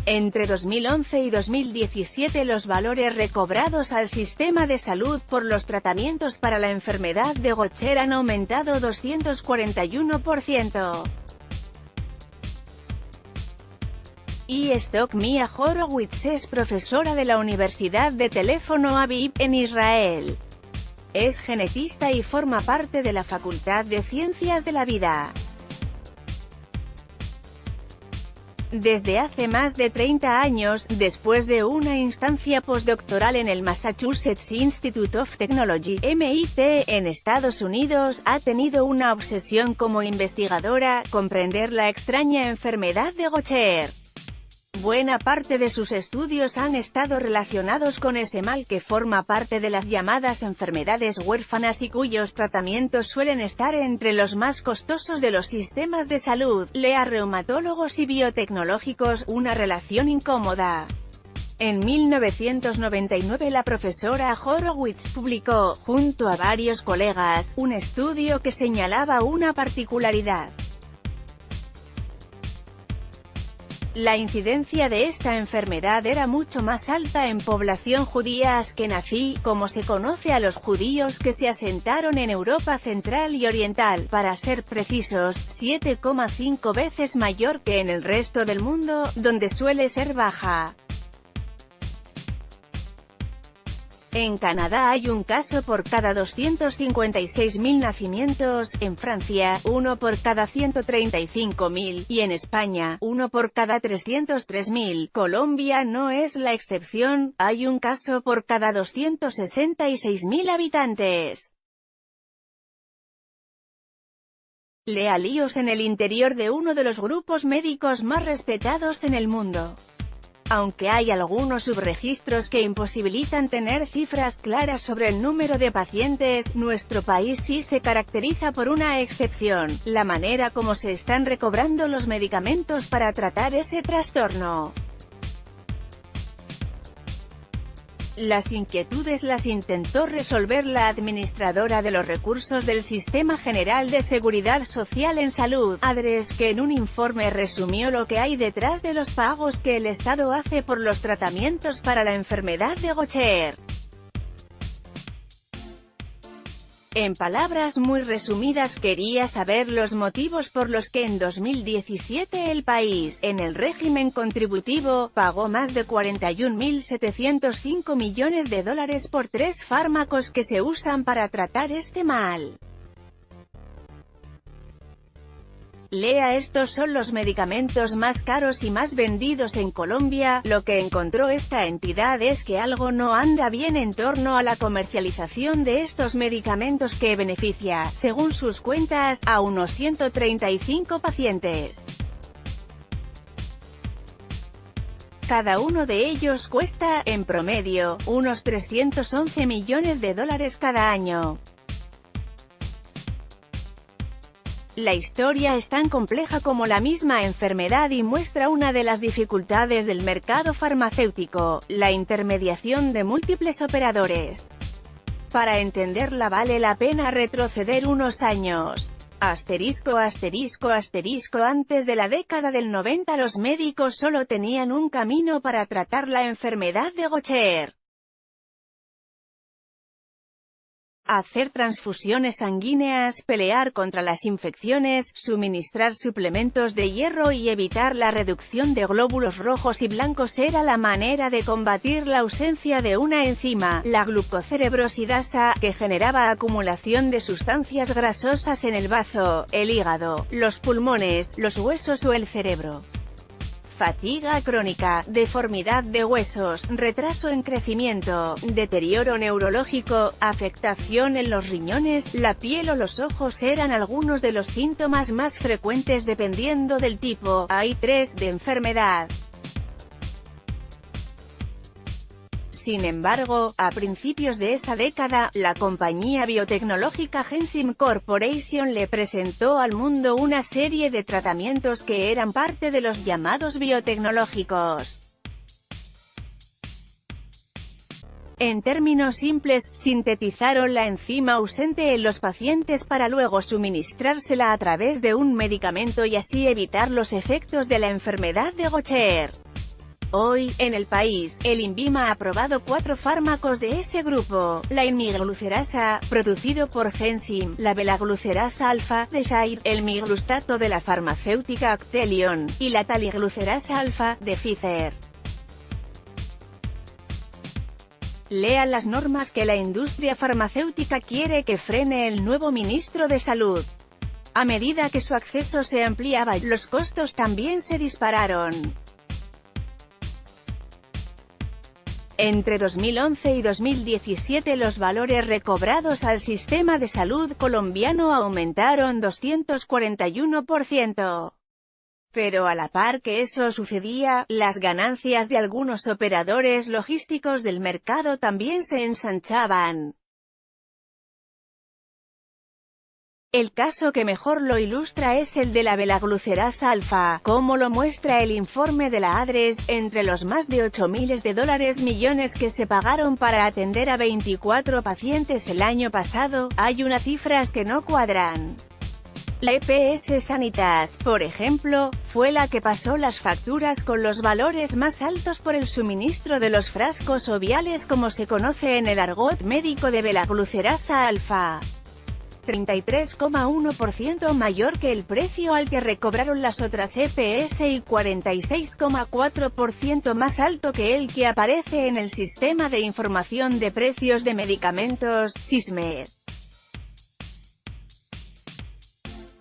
Entre 2011 y 2017 los valores recobrados al sistema de salud por los tratamientos para la enfermedad de Gaucher han aumentado 241%. Y Stock Mia Horowitz es profesora de la Universidad de Teléfono Aviv, en Israel. Es genetista y forma parte de la Facultad de Ciencias de la Vida. Desde hace más de 30 años, después de una instancia postdoctoral en el Massachusetts Institute of Technology, MIT, en Estados Unidos, ha tenido una obsesión como investigadora: comprender la extraña enfermedad de Gaucher. Buena parte de sus estudios han estado relacionados con ese mal que forma parte de las llamadas enfermedades huérfanas y cuyos tratamientos suelen estar entre los más costosos de los sistemas de salud. Lea reumatólogos y biotecnológicos, una relación incómoda. En 1999 la profesora Horowitz publicó, junto a varios colegas, un estudio que señalaba una particularidad. La incidencia de esta enfermedad era mucho más alta en población judía askenazí, como se conoce a los judíos que se asentaron en Europa Central y Oriental, para ser precisos, 7,5 veces mayor que en el resto del mundo, donde suele ser baja. En Canadá hay un caso por cada 256.000 nacimientos, en Francia, uno por cada 135.000, y en España, uno por cada 303.000. Colombia no es la excepción, hay un caso por cada 266.000 habitantes. Lea líos en el interior de uno de los grupos médicos más respetados en el mundo. Aunque hay algunos subregistros que imposibilitan tener cifras claras sobre el número de pacientes, nuestro país sí se caracteriza por una excepción: la manera como se están recobrando los medicamentos para tratar ese trastorno. Las inquietudes las intentó resolver la administradora de los recursos del Sistema General de Seguridad Social en Salud, ADRES, que en un informe resumió lo que hay detrás de los pagos que el Estado hace por los tratamientos para la enfermedad de Gaucher. En palabras muy resumidas, quería saber los motivos por los que en 2017 el país, en el régimen contributivo, pagó más de 41.705 millones de dólares por 3 fármacos que se usan para tratar este mal. Lea: estos son los medicamentos más caros y más vendidos en Colombia. Lo que encontró esta entidad es que algo no anda bien en torno a la comercialización de estos medicamentos que beneficia, según sus cuentas, a unos 135 pacientes. Cada uno de ellos cuesta, en promedio, unos 311 millones de dólares cada año. La historia es tan compleja como la misma enfermedad y muestra una de las dificultades del mercado farmacéutico: la intermediación de múltiples operadores. Para entenderla vale la pena retroceder unos años. Antes de la década del 90 los médicos solo tenían un camino para tratar la enfermedad de Gaucher: hacer transfusiones sanguíneas, pelear contra las infecciones, suministrar suplementos de hierro y evitar la reducción de glóbulos rojos y blancos. Era la manera de combatir la ausencia de una enzima, la glucocerebrosidasa, que generaba acumulación de sustancias grasosas en el bazo, el hígado, los pulmones, los huesos o el cerebro. Fatiga crónica, deformidad de huesos, retraso en crecimiento, deterioro neurológico, afectación en los riñones, la piel o los ojos eran algunos de los síntomas más frecuentes dependiendo del tipo. Hay 3 de enfermedad. Sin embargo, a principios de esa década, la compañía biotecnológica Genzyme Corporation le presentó al mundo una serie de tratamientos que eran parte de los llamados biotecnológicos. En términos simples, sintetizaron la enzima ausente en los pacientes para luego suministrársela a través de un medicamento y así evitar los efectos de la enfermedad de Gaucher. Hoy, en el país, el INVIMA ha aprobado 4 fármacos de ese grupo: la inmiglucerasa, producido por Gensym; la belaglucerasa alfa, de Shire; el miglustato de la farmacéutica Actelion; y la taliglucerasa alfa, de Pfizer. Lea las normas que la industria farmacéutica quiere que frene el nuevo ministro de Salud. A medida que su acceso se ampliaba, los costos también se dispararon. Entre 2011 y 2017 los valores recobrados al sistema de salud colombiano aumentaron 241%. Pero a la par que eso sucedía, las ganancias de algunos operadores logísticos del mercado también se ensanchaban. El caso que mejor lo ilustra es el de la belaglucerasa alfa, como lo muestra el informe de la ADRES. Entre los más de $8.000 millones que se pagaron para atender a 24 pacientes el año pasado, hay unas cifras que no cuadran. La EPS Sanitas, por ejemplo, fue la que pasó las facturas con los valores más altos por el suministro de los frascos o viales, como se conoce en el argot médico, de belaglucerasa alfa. 33,1% mayor que el precio al que recobraron las otras EPS y 46,4% más alto que el que aparece en el Sistema de Información de Precios de Medicamentos, SISMED.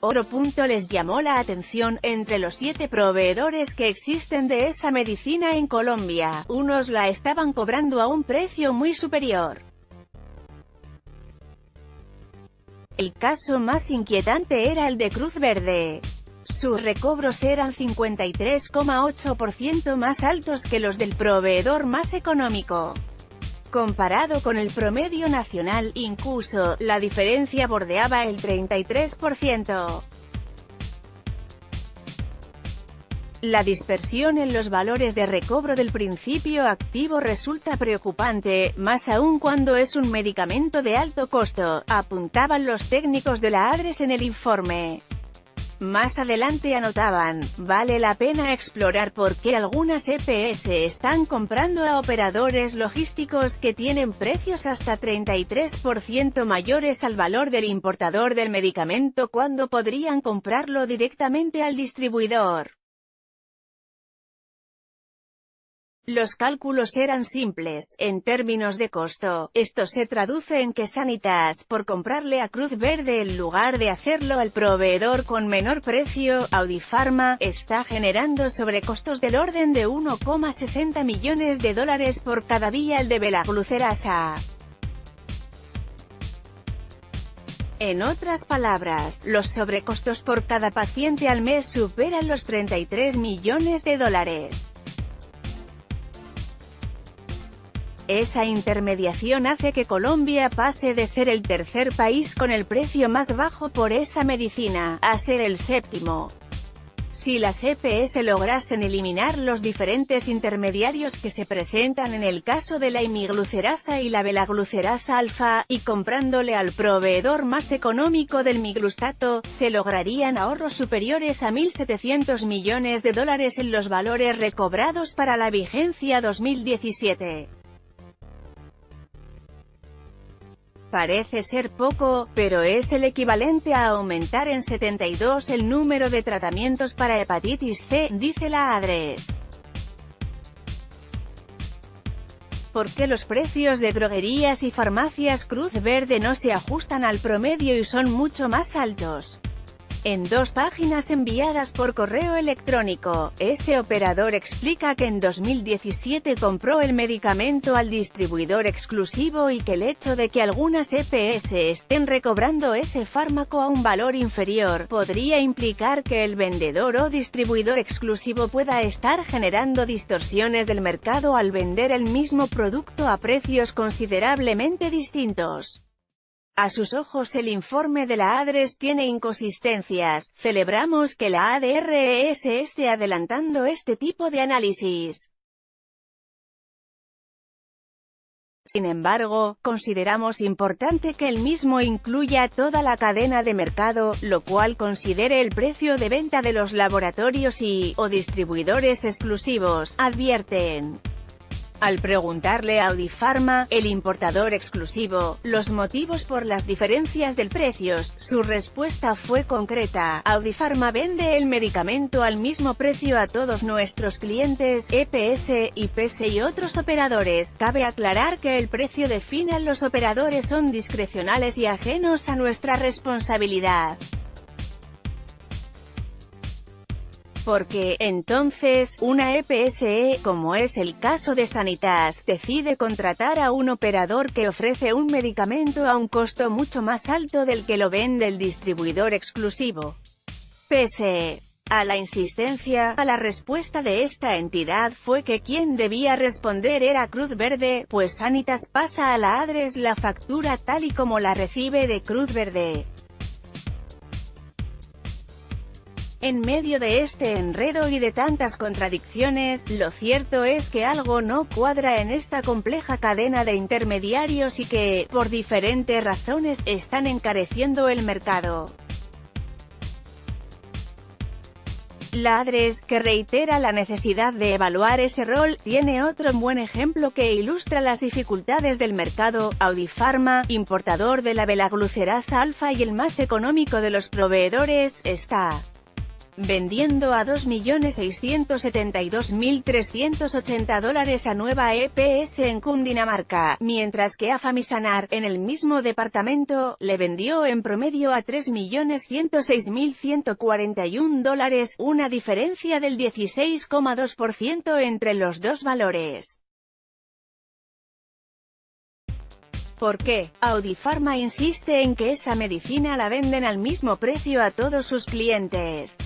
Otro punto les llamó la atención: entre los 7 proveedores que existen de esa medicina en Colombia, unos la estaban cobrando a un precio muy superior. El caso más inquietante era el de Cruz Verde. Sus recobros eran 53,8% más altos que los del proveedor más económico. Comparado con el promedio nacional, incluso, la diferencia bordeaba el 33%. La dispersión en los valores de recobro del principio activo resulta preocupante, más aún cuando es un medicamento de alto costo, apuntaban los técnicos de la ADRES en el informe. Más adelante anotaban: vale la pena explorar por qué algunas EPS están comprando a operadores logísticos que tienen precios hasta 33% mayores al valor del importador del medicamento cuando podrían comprarlo directamente al distribuidor. Los cálculos eran simples. En términos de costo, esto se traduce en que Sanitas, por comprarle a Cruz Verde en lugar de hacerlo al proveedor con menor precio, Audipharma, está generando sobrecostos del orden de $1,60 millones por cada vial de belaglucerasa. En otras palabras, los sobrecostos por cada paciente al mes superan los $33 millones. Esa intermediación hace que Colombia pase de ser el tercer país con el precio más bajo por esa medicina, a ser el séptimo. Si las EPS lograsen eliminar los diferentes intermediarios que se presentan en el caso de la imiglucerasa y la belaglucerasa alfa, y comprándole al proveedor más económico del miglustato, se lograrían ahorros superiores a $1.700 millones en los valores recobrados para la vigencia 2017. Parece ser poco, pero es el equivalente a aumentar en 72 el número de tratamientos para hepatitis C, dice la ADRES. ¿Por qué los precios de droguerías y farmacias Cruz Verde no se ajustan al promedio y son mucho más altos? En 2 páginas enviadas por correo electrónico, ese operador explica que en 2017 compró el medicamento al distribuidor exclusivo y que el hecho de que algunas EPS estén recobrando ese fármaco a un valor inferior, podría implicar que el vendedor o distribuidor exclusivo pueda estar generando distorsiones del mercado al vender el mismo producto a precios considerablemente distintos. A sus ojos el informe de la ADRES tiene inconsistencias. Celebramos que la ADRES esté adelantando este tipo de análisis. Sin embargo, consideramos importante que el mismo incluya toda la cadena de mercado, lo cual considere el precio de venta de los laboratorios o distribuidores exclusivos, advierten. Al preguntarle a Audipharma, el importador exclusivo, los motivos por las diferencias del precios, su respuesta fue concreta: Audipharma vende el medicamento al mismo precio a todos nuestros clientes, EPS, IPS y otros operadores. Cabe aclarar que el precio definen los operadores son discrecionales y ajenos a nuestra responsabilidad. Porque, entonces, una EPSE, como es el caso de Sanitas, decide contratar a un operador que ofrece un medicamento a un costo mucho más alto del que lo vende el distribuidor exclusivo. Pese a la insistencia, la respuesta de esta entidad fue que quien debía responder era Cruz Verde, pues Sanitas pasa a la ADRES la factura tal y como la recibe de Cruz Verde. En medio de este enredo y de tantas contradicciones, lo cierto es que algo no cuadra en esta compleja cadena de intermediarios y que, por diferentes razones, están encareciendo el mercado. La ADRES, que reitera la necesidad de evaluar ese rol, tiene otro buen ejemplo que ilustra las dificultades del mercado: Audipharma, importador de la velaglucerasa alfa y el más económico de los proveedores, está vendiendo a $2.672.380 a Nueva EPS en Cundinamarca, mientras que a Famisanar, en el mismo departamento, le vendió en promedio a $3.106.141, una diferencia del 16,2% entre los dos valores. ¿Por qué? Audipharma insiste en que esa medicina la venden al mismo precio a todos sus clientes.